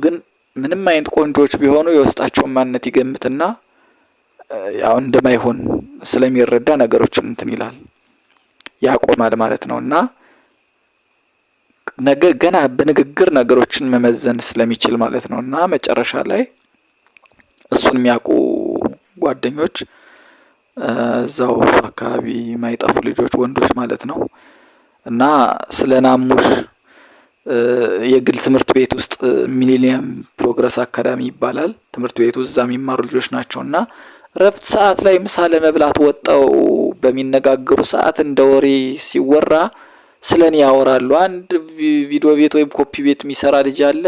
ግን ምንም አይነት ቆንጆች ቢሆኑ የውስጣቸውን ማንነት ይገምትና ያው እንደማይሆን ስለሚረዳ ነገሮችን እንትን ይላል ያቆማል ማለት ነው። እና ገና በንግግር ነገሮችን መመዘን ስለሚችል ማለት ነው። እና መጨረሻ ላይ እሱን የሚያውቁ ጓደኞች እዛው አካባቢ የማይጠፉ ልጆች ወንዶች ማለት ነው እና ስለ ናሙሽ የግል ትምህርት ቤት ውስጥ ሚሊኒየም ፕሮግረስ አካዳሚ ይባላል ትምህርት ቤቱ እዛ የሚማሩ ልጆች ናቸው እና ረፍት ሰዓት ላይ ምሳ ለመብላት ወጣው በሚነጋገሩ ሰዓት እንደ ወሬ ሲወራ ስለኔ ያወራሉ። አንድ ቪዲዮ ቤት ወይም ኮፒ ቤት የሚሰራ ልጅ አለ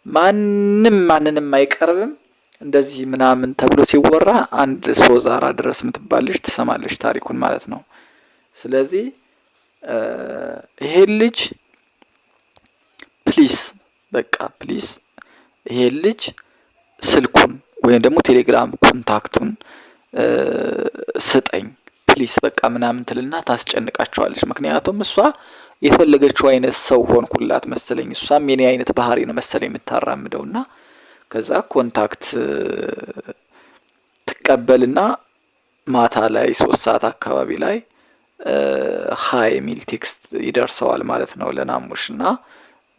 ማንንም አይቀርብም እንደዚህ ምናምን ተብሎ ሲወራ አንድ ሶዛራ ድረስ የምትባል ልጅ ትሰማለች ታሪኩን ማለት ነው። ስለዚህ ይሄ ልጅ ፕሊስ ይሄ ልጅ ስልኩን ወይም ደግሞ ቴሌግራም ኮንታክቱን ስጠኝ ፕሊስ በቃ ምናምን ትልና ታስጨንቃቸዋለች። ምክንያቱም እሷ የፈለገችው አይነት ሰው ሆንኩላት መሰለኝ። እሷም የኔ አይነት ባህሪ ነው መሰለኝ የምታራምደውና ከዛ ኮንታክት ትቀበልና ማታ ላይ 3 ሰዓት አካባቢ ላይ ሃይ ሚል ቴክስት ይደርሰዋል ማለት ነው ለናሙሽና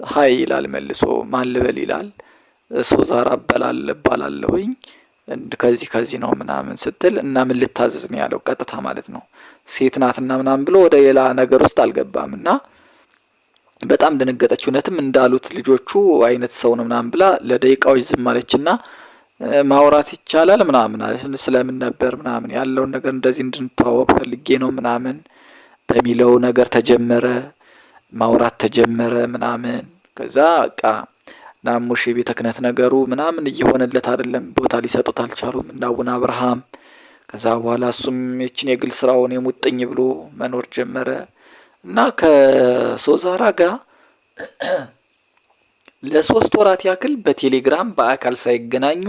ሃይ ይላል መልሶ ማን ልበል ይላል ሶዛራ እባላለሁኝ ከዚህ ነው ምናምን ስትል እና ምን ልታዘዝ ነው ያለው ቀጥታ ማለት ነው። ሴት ናትና ምናምን ብሎ ወደ ሌላ ነገር ውስጥ አልገባምና በጣም ደነገጠች። እውነትም እንዳሉት ልጆቹ አይነት ሰው ነው ምናምን ብላ ለደቂቃዎች ዝም አለችና ማውራት ይቻላል ምናምን ስለምን ነበር ምናምን ያለውን ነገር እንደዚህ እንድንተዋወቅ ፈልጌ ነው ምናምን በሚለው ነገር ተጀመረ ማውራት ተጀመረ ምናምን። ከዛ በቃ ናሙሽ የቤተ ክህነት ነገሩ ምናምን እየሆነለት አይደለም ቦታ ሊሰጡት አልቻሉም እና አቡነ አብርሃም። ከዛ በኋላ እሱም የችን የግል ስራውን የሙጥኝ ብሎ መኖር ጀመረ እና ከሶዛራ ጋር ለ3 ወራት ያክል በቴሌግራም በአካል ሳይገናኙ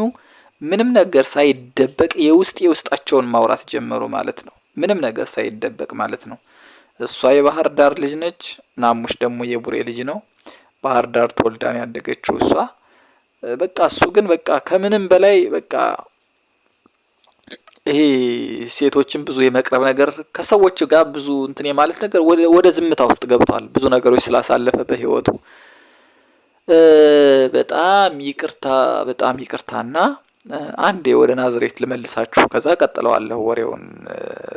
ምንም ነገር ሳይደበቅ የውስጣቸውን ማውራት ጀመሩ ማለት ነው። ምንም ነገር ሳይደበቅ ማለት ነው። እሷ የባህር ዳር ልጅ ነች፣ ናሙሽ ደግሞ የቡሬ ልጅ ነው። ባህር ዳር ተወልዳን ያደገችው እሷ። በቃ እሱ ግን በቃ ከምንም በላይ በቃ ይሄ ሴቶችን ብዙ የመቅረብ ነገር ከሰዎች ጋር ብዙ እንትን የማለት ነገር ወደ ዝምታ ውስጥ ገብቷል። ብዙ ነገሮች ስላሳለፈ በህይወቱ በጣም ይቅርታና አንዴ ወደ ናዝሬት ልመልሳችሁ ከዛ ቀጥለዋለሁ ወሬውን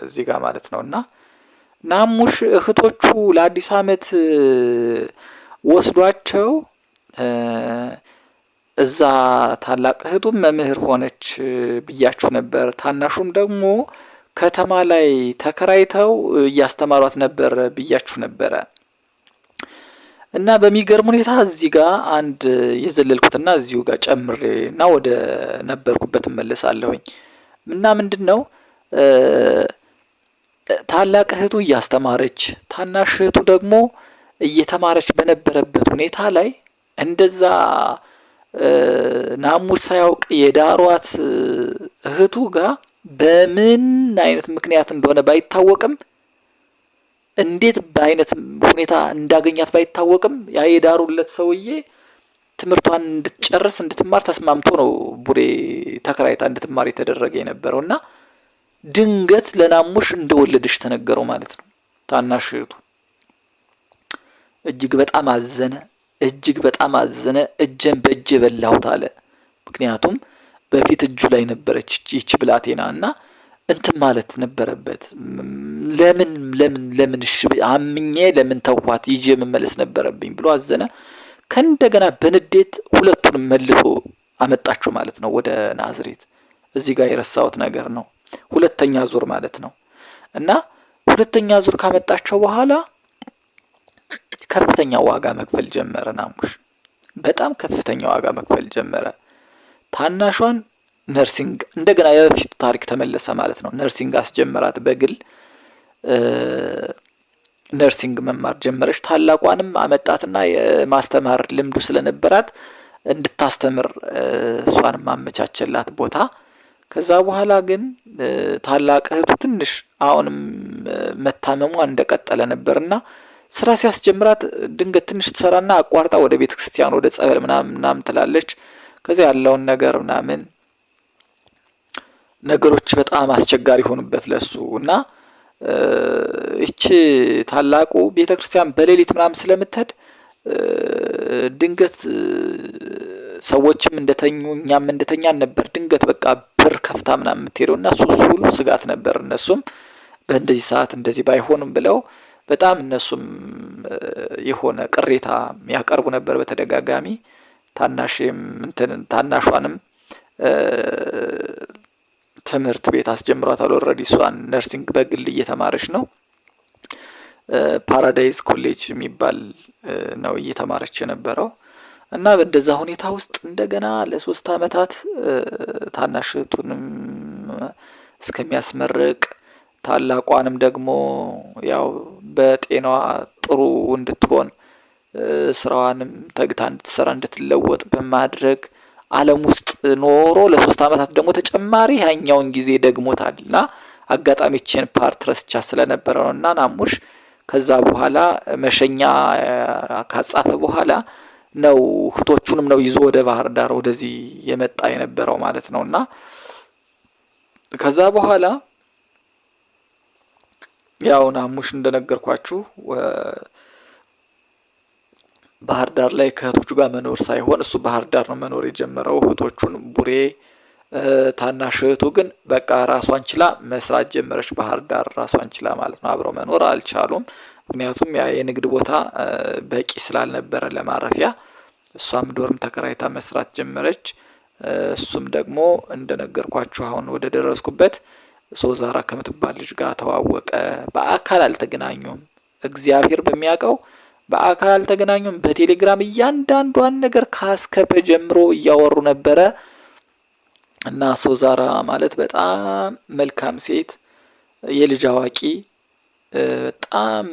እዚህ ጋር ማለት ነውና ናሙሽ እህቶቹ ለአዲስ አመት ወስዷቸው እዛ ታላቅ እህቱም መምህር ሆነች ብያችሁ ነበር። ታናሹም ደግሞ ከተማ ላይ ተከራይተው እያስተማሯት ነበር ብያችሁ ነበረ። እና በሚገርም ሁኔታ እዚህ ጋር አንድ የዘለልኩትና እዚሁ ጋር ጨምሬና ወደ ነበርኩበት እመለሳለሁኝ። እና ምንድነው ታላቅ እህቱ እያስተማረች ታናሽ እህቱ ደግሞ እየተማረች በነበረበት ሁኔታ ላይ እንደዛ ናሙሽ ሳያውቅ የዳሯት እህቱ ጋር በምን አይነት ምክንያት እንደሆነ ባይታወቅም እንዴት በአይነት ሁኔታ እንዳገኛት ባይታወቅም ያ የዳሩለት ሰውዬ ትምህርቷን እንድትጨርስ እንድትማር ተስማምቶ ነው ቡሬ ተከራይታ እንድትማር የተደረገ የነበረውና ድንገት ለናሙሽ እንደወለደች ተነገረው ማለት ነው። ታናሽ እህቱ እጅግ በጣም አዘነ። እጄን በእጄ በላሁት አለ። ምክንያቱም በፊት እጁ ላይ ነበረች ይቺ ብላቴናና እንትን ማለት ነበረበት። ለምን አምኜ ለምን ተውኋት ይዤ መመለስ ነበረብኝ ብሎ አዘነ። ከእንደገና በንዴት ሁለቱንም መልሶ አመጣቸው ማለት ነው ወደ ናዝሬት። እዚህ ጋር የረሳሁት ነገር ነው። ሁለተኛ ዙር ማለት ነው። እና ሁለተኛ ዙር ካመጣቸው በኋላ ከፍተኛ ዋጋ መክፈል ጀመረ ናሙሽ። በጣም ከፍተኛ ዋጋ መክፈል ጀመረ። ታናሿን ነርሲንግ እንደገና የበፊቱ ታሪክ ተመለሰ ማለት ነው። ነርሲንግ አስጀመራት በግል ነርሲንግ መማር ጀመረች። ታላቋንም አመጣትና የማስተማር ልምዱ ስለነበራት እንድታስተምር እሷንም አመቻቸላት ቦታ። ከዛ በኋላ ግን ታላቅ እህቱ ትንሽ አሁንም መታመሟ እንደቀጠለ ነበርና ስራ ሲያስጀምራት ድንገት ትንሽ ትሰራና አቋርጣ ወደ ቤተ ክርስቲያን ወደ ጸበል ምናምን ትላለች። ከዚያ ያለውን ነገር ምናምን ነገሮች በጣም አስቸጋሪ ሆኑበት ለሱ እና እቺ ታላቁ ቤተ ክርስቲያን በሌሊት ምናምን ስለምትሄድ ድንገት ሰዎችም እንደተኙ እኛም እንደተኛን ነበር። ድንገት በቃ በር ከፍታ ምናምን የምትሄደው እና እሱ ሁሉ ስጋት ነበር። እነሱም በእንደዚህ ሰዓት እንደዚህ ባይሆንም ብለው በጣም እነሱም የሆነ ቅሬታ ያቀርቡ ነበር በተደጋጋሚ። ታናሿንም ትምህርት ቤት አስጀምሯታል። ኦልሬዲ እሷን ነርሲንግ በግል እየተማረች ነው። ፓራዳይዝ ኮሌጅ የሚባል ነው እየተማረች የነበረው እና በእንደዛ ሁኔታ ውስጥ እንደገና ለ3 አመታት ታናሽ እህቱንም እስከሚያስመርቅ ታላቋንም ደግሞ ያው በጤናዋ ጥሩ እንድትሆን ስራዋንም ተግታ እንድትሰራ እንድትለወጥ በማድረግ ዓለም ውስጥ ኖሮ ለ3 አመታት ደግሞ ተጨማሪ ያኛውን ጊዜ ደግሞታል እና አጋጣሚችን ፓርት ረስቻ ስለነበረ ነው። እና ናሙሽ ከዛ በኋላ መሸኛ ካጻፈ በኋላ ነው እህቶቹንም ነው ይዞ ወደ ባህር ዳር ወደዚህ የመጣ የነበረው ማለት ነው። እና ከዛ በኋላ ያው ናሙሽ እንደነገርኳችሁ ባህር ዳር ላይ ከእህቶቹ ጋር መኖር ሳይሆን እሱ ባህር ዳር ነው መኖር የጀመረው። እህቶቹን ቡሬ ታናሽ እህቱ ግን በቃ ራሷን ችላ መስራት ጀመረች ባህር ዳር ራሷን ችላ ማለት ነው። አብረው መኖር አልቻሉም። ምክንያቱም ያ የንግድ ቦታ በቂ ስላልነበረ ለማረፊያ እሷም ዶርም ተከራይታ መስራት ጀመረች። እሱም ደግሞ እንደነገርኳችሁ አሁን ወደ ደረስኩበት ሶዛራ ከምትባል ልጅ ጋር ተዋወቀ። በአካል አልተገናኙም። እግዚአብሔር በሚያውቀው በአካል አልተገናኙም። በቴሌግራም እያንዳንዷን ነገር ካስከበ ጀምሮ እያወሩ ነበረ። እና ሶዛራ ማለት በጣም መልካም ሴት፣ የልጅ አዋቂ፣ በጣም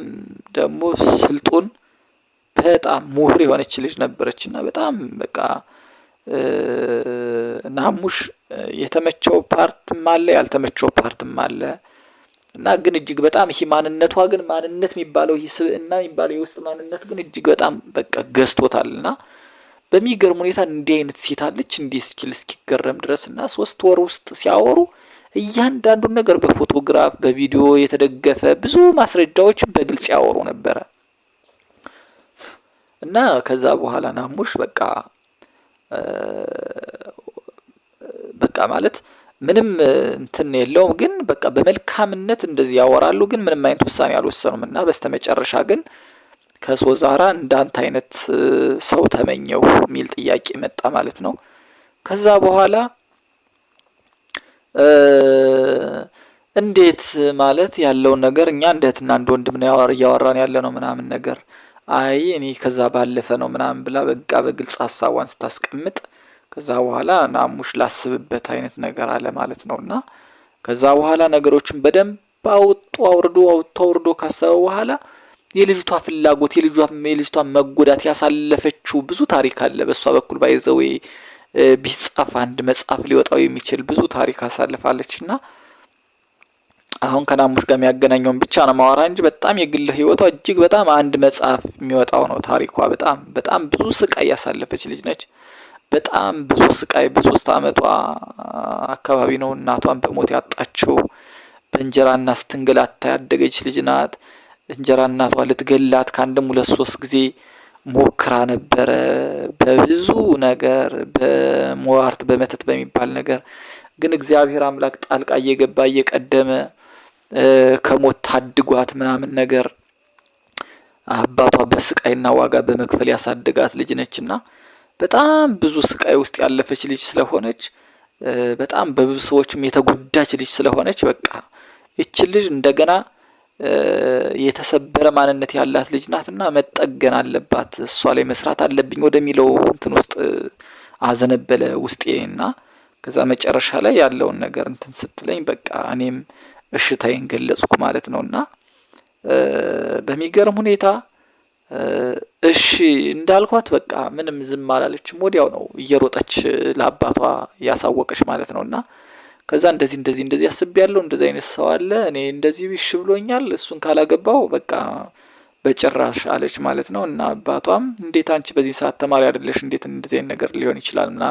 ደግሞ ስልጡን፣ በጣም ምሁር የሆነች ልጅ ነበረች እና በጣም በቃ ናሙሽ የተመቸው ፓርትም አለ ያልተመቸው ፓርትም አለ እና ግን እጅግ በጣም ይሄ ማንነቷ ግን ማንነት የሚባለው ይሄ ስብዕና የሚባለው የውስጥ ማንነት ግን እጅግ በጣም በቃ ገዝቶታልና በሚገርም ሁኔታ እንዲህ አይነት ሴት አለች እንዲህ እስኪገረም ድረስ እና 3 ወር ውስጥ ሲያወሩ እያንዳንዱን ነገር በፎቶግራፍ በቪዲዮ የተደገፈ ብዙ ማስረጃዎችን በግልጽ ያወሩ ነበረ። እና ከዛ በኋላ ናሙሽ በቃ ማለት ምንም እንትን የለውም ግን በቃ በመልካምነት እንደዚህ ያወራሉ ግን ምንም አይነት ውሳኔ አልወሰኑም። እና በስተመጨረሻ ግን ከሶዛራ እንዳንተ አይነት ሰው ተመኘው የሚል ጥያቄ መጣ ማለት ነው። ከዛ በኋላ እንዴት ማለት ያለውን ነገር እኛ እንደትና እንደ ወንድም ነው እያወራን ያለ ነው ምናምን ነገር አይ እኔ ከዛ ባለፈ ነው ምናምን ብላ በቃ በግልጽ ሀሳቧን ስታስቀምጥ ከዛ በኋላ ናሙሽ ላስብበት አይነት ነገር አለ ማለት ነውና ከዛ በኋላ ነገሮችን በደንብ አውርዶ ካሰበ በኋላ የልጅቷ ፍላጎት የልጅቷ መጎዳት ያሳለፈችው ብዙ ታሪክ አለ በሷ በኩል ባይዘው ቢጻፍ አንድ መጽሐፍ ሊወጣው የሚችል ብዙ ታሪክ አሳልፋለችና አሁን ከናሙሽ ጋር የሚያገናኘውን ብቻ ነው ማወራ እንጂ በጣም የግል ህይወቷ እጅግ በጣም አንድ መጽሐፍ የሚወጣው ነው ታሪኳ። በጣም ብዙ ስቃይ ያሳለፈች ልጅ ነች። በጣም ብዙ ስቃይ በ3 አመቷ አካባቢ ነው እናቷን በሞት ያጣችው። በእንጀራ እናት ስትንገላታ ያደገች ልጅ ናት። እንጀራ እናቷ ልትገላት ከአንድም 2-3 ጊዜ ሞክራ ነበረ። በብዙ ነገር በመዋርት በመተት በሚባል ነገር ግን እግዚአብሔር አምላክ ጣልቃ እየገባ እየቀደመ ከሞት ታድጓት ምናምን ነገር አባቷ በስቃይና ዋጋ በመክፈል ያሳደጋት ልጅ ነችና በጣም ብዙ ስቃይ ውስጥ ያለፈች ልጅ ስለሆነች በጣም በብዙ ሰዎችም የተጎዳች ልጅ ስለሆነች በቃ እቺ ልጅ እንደገና የተሰበረ ማንነት ያላት ልጅ ናትና መጠገን አለባት፣ እሷ ላይ መስራት አለብኝ ወደሚለው እንትን ውስጥ አዘነበለ ውስጤና ከዛ መጨረሻ ላይ ያለውን ነገር እንትን ስትለኝ በቃ እኔም እሽታዬን ገለጽኩ ማለት ነውና በሚገርም ሁኔታ እሺ እንዳልኳት በቃ ምንም ዝም አላለችም። ወዲያው ነው እየሮጠች ለአባቷ ያሳወቀች ማለት ነውና ከዛ እንደዚህ አስቤያለሁ፣ እንደዚህ አይነት ሰው አለ፣ እኔ እንደዚህ ቢሽ ብሎኛል፣ እሱን ካላገባው በቃ በጭራሽ አለች ማለት ነው። እና አባቷም እንዴት አንቺ በዚህ ሰዓት ተማሪ አይደለሽ እንዴት እንደዚህ አይነት ነገር ሊሆን ይችላል ምናምን